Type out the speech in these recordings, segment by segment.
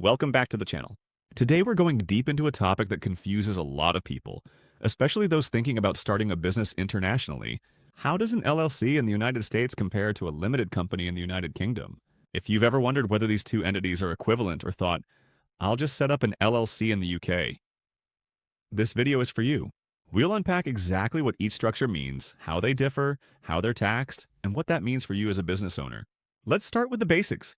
welcome back to the channel. Today we're going deep into a topic that confuses a lot of people, especially those thinking about starting a business internationally. How does an LLC in the United States compare to a limited company in the United Kingdom? If you've ever wondered whether these two entities are equivalent or thought, I'll just set up an LLC in the UK, this video is for you. We'll unpack exactly what each structure means, how they differ, how they're taxed, and what that means for you as a business owner. Let's start with the basics.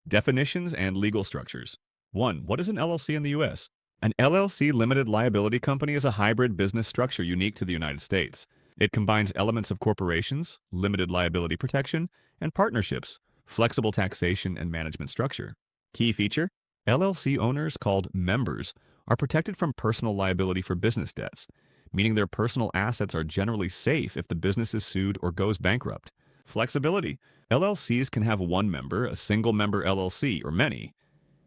Definitions and legal structures. 1. What is an LLC in the U.S.? An LLC limited liability company is a hybrid business structure unique to the United States. It combines elements of corporations, limited liability protection, and partnerships, flexible taxation and management structure. Key feature: LLC owners, called members, are protected from personal liability for business debts, meaning their personal assets are generally safe if the business is sued or goes bankrupt. Flexibility: LLCs can have one member, a single-member LLC, or many,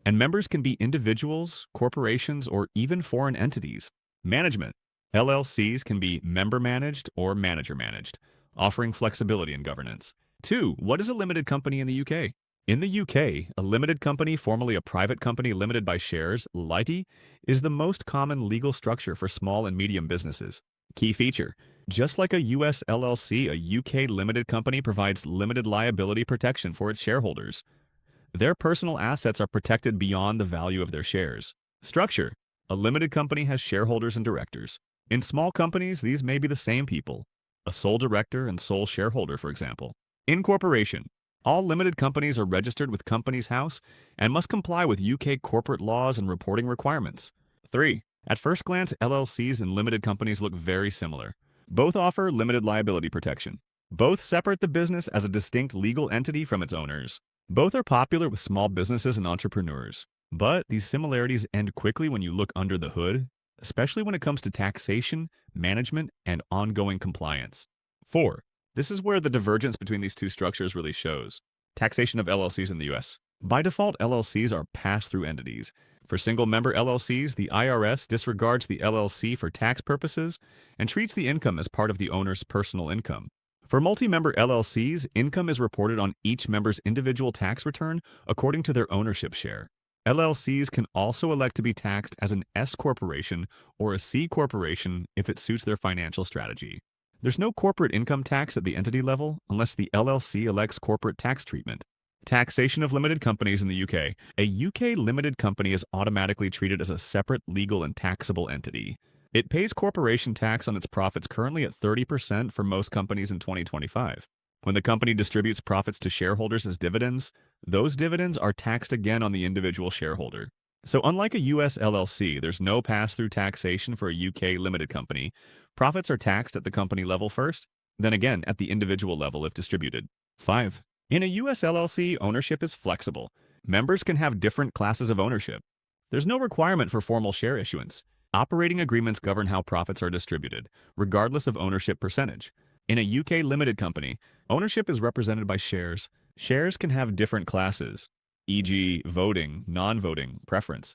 and members can be individuals, corporations, or even foreign entities. Management: LLCs can be member-managed or manager-managed, offering flexibility in governance. 2. What is a limited company in the UK? In the UK, a limited company, formerly a private company limited by shares, LLC, is the most common legal structure for small and medium businesses. Key feature: just like a US LLC, a UK limited company provides limited liability protection for its shareholders. Their personal assets are protected beyond the value of their shares. Structure: a limited company has shareholders and directors. In small companies, these may be the same people, a sole director and sole shareholder, for example. Incorporation: all limited companies are registered with Companies House and must comply with UK corporate laws and reporting requirements. 3. At first glance, LLCs and limited companies look very similar. Both offer limited liability protection. Both separate the business as a distinct legal entity from its owners. Both are popular with small businesses and entrepreneurs. But these similarities end quickly when you look under the hood, especially when it comes to taxation, management, and ongoing compliance. 4. This is where the divergence between these two structures really shows. Taxation of LLCs in the U.S. By default, LLCs are pass-through entities. For single-member LLCs, the IRS disregards the LLC for tax purposes and treats the income as part of the owner's personal income. For multi-member LLCs, income is reported on each member's individual tax return according to their ownership share. LLCs can also elect to be taxed as an S corporation or a C corporation if it suits their financial strategy. There's no corporate income tax at the entity level unless the LLC elects corporate tax treatment. Taxation of limited companies in the UK. A UK limited company is automatically treated as a separate legal and taxable entity. It pays corporation tax on its profits, currently at 30% for most companies in 2025. When the company distributes profits to shareholders as dividends, those dividends are taxed again on the individual shareholder. So unlike a US LLC, there's no pass-through taxation for a UK limited company. Profits are taxed at the company level first, then again at the individual level if distributed. 5. In a US LLC, ownership is flexible. Members can have different classes of ownership. There's no requirement for formal share issuance. Operating agreements govern how profits are distributed, regardless of ownership percentage. In a UK limited company, ownership is represented by shares. Shares can have different classes, e.g., voting, non-voting, preference.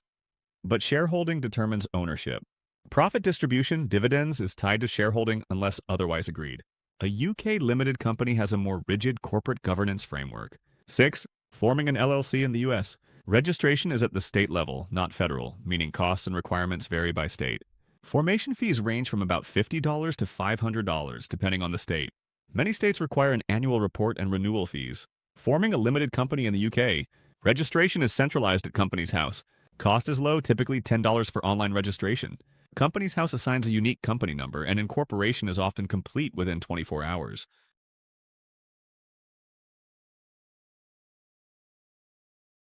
But shareholding determines ownership. Profit distribution, dividends, is tied to shareholding unless otherwise agreed. A UK limited company has a more rigid corporate governance framework. 6. Forming an LLC in the US. Registration is at the state level, not federal, meaning costs and requirements vary by state. Formation fees range from about $50 to $500, depending on the state. Many states require an annual report and renewal fees. Forming a limited company in the UK. Registration is centralized at Companies House. Cost is low, typically $10 for online registration. Companies House assigns a unique company number, and incorporation is often complete within 24 hours.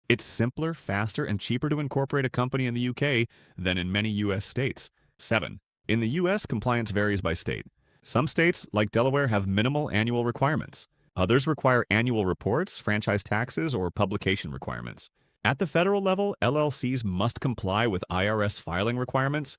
It's simpler, faster, and cheaper to incorporate a company in the UK than in many US states. 7. In the US, compliance varies by state. Some states, like Delaware, have minimal annual requirements. Others require annual reports, franchise taxes, or publication requirements. At the federal level, LLCs must comply with IRS filing requirements,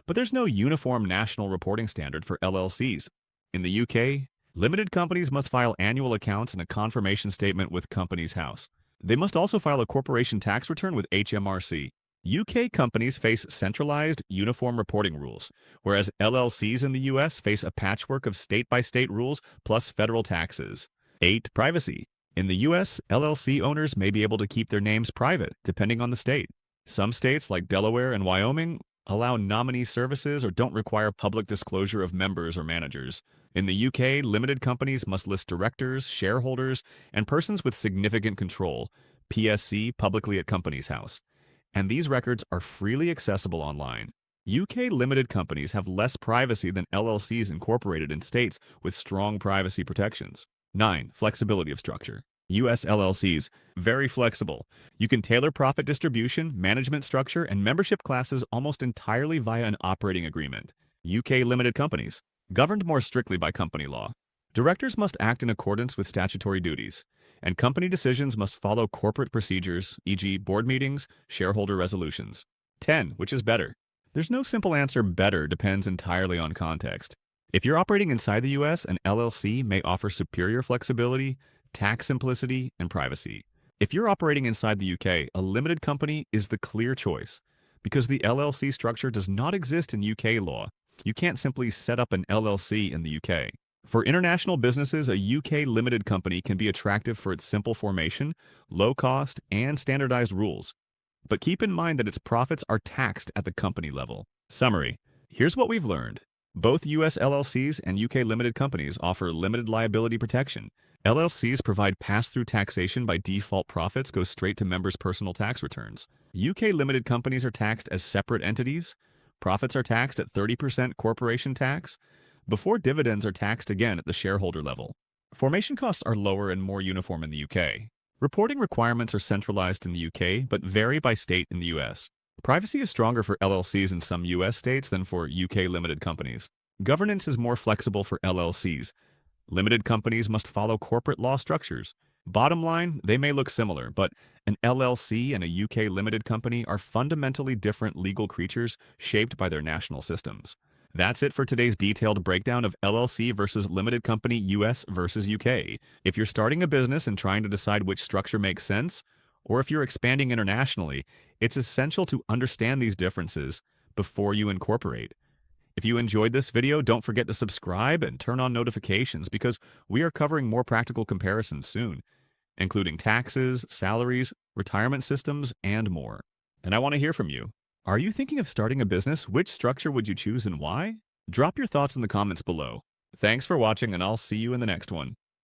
but there's no uniform national reporting standard for LLCs. In the UK, limited companies must file annual accounts and a confirmation statement with Companies House. They must also file a corporation tax return with HMRC. UK companies face centralized, uniform reporting rules, whereas LLCs in the US face a patchwork of state-by-state rules plus federal taxes. 8. Privacy. In the US, LLC owners may be able to keep their names private, depending on the state. Some states, like Delaware and Wyoming, allow nominee services or don't require public disclosure of members or managers. In the UK, limited companies must list directors, shareholders, and persons with significant control, PSC, publicly at Companies House. And these records are freely accessible online. UK limited companies have less privacy than LLCs incorporated in states with strong privacy protections. 9. Flexibility of structure. US LLCs, very flexible. You can tailor profit distribution, management structure, and membership classes almost entirely via an operating agreement. UK limited companies, governed more strictly by company law. Directors must act in accordance with statutory duties, and company decisions must follow corporate procedures, e.g., board meetings, shareholder resolutions. 10. Which is better? There's no simple answer. Better depends entirely on context. If you're operating inside the US, an LLC may offer superior flexibility, tax simplicity, and privacy. If you're operating inside the UK, a limited company is the clear choice. Because the LLC structure does not exist in UK law, you can't simply set up an LLC in the UK. For international businesses, a UK limited company can be attractive for its simple formation, low cost, and standardized rules. But keep in mind that its profits are taxed at the company level. Summary. Here's what we've learned. Both US LLCs and UK limited companies offer limited liability protection. LLCs provide pass-through taxation by default. Profits go straight to members' personal tax returns. UK limited companies are taxed as separate entities. Profits are taxed at 30% corporation tax. Before dividends are taxed again at the shareholder level. Formation costs are lower and more uniform in the UK. Reporting requirements are centralized in the UK but vary by state in the US. Privacy is stronger for LLCs in some US states than for UK limited companies. Governance is more flexible for LLCs. Limited companies must follow corporate law structures. Bottom line, they may look similar, but an LLC and a UK limited company are fundamentally different legal creatures shaped by their national systems. That's it for today's detailed breakdown of LLC versus limited company, US versus UK. If you're starting a business and trying to decide which structure makes sense, or if you're expanding internationally, it's essential to understand these differences before you incorporate. If you enjoyed this video, don't forget to subscribe and turn on notifications because we are covering more practical comparisons soon, including taxes, salaries, retirement systems, and more. And I want to hear from you. Are you thinking of starting a business? Which structure would you choose and why? Drop your thoughts in the comments below. Thanks for watching, and I'll see you in the next one.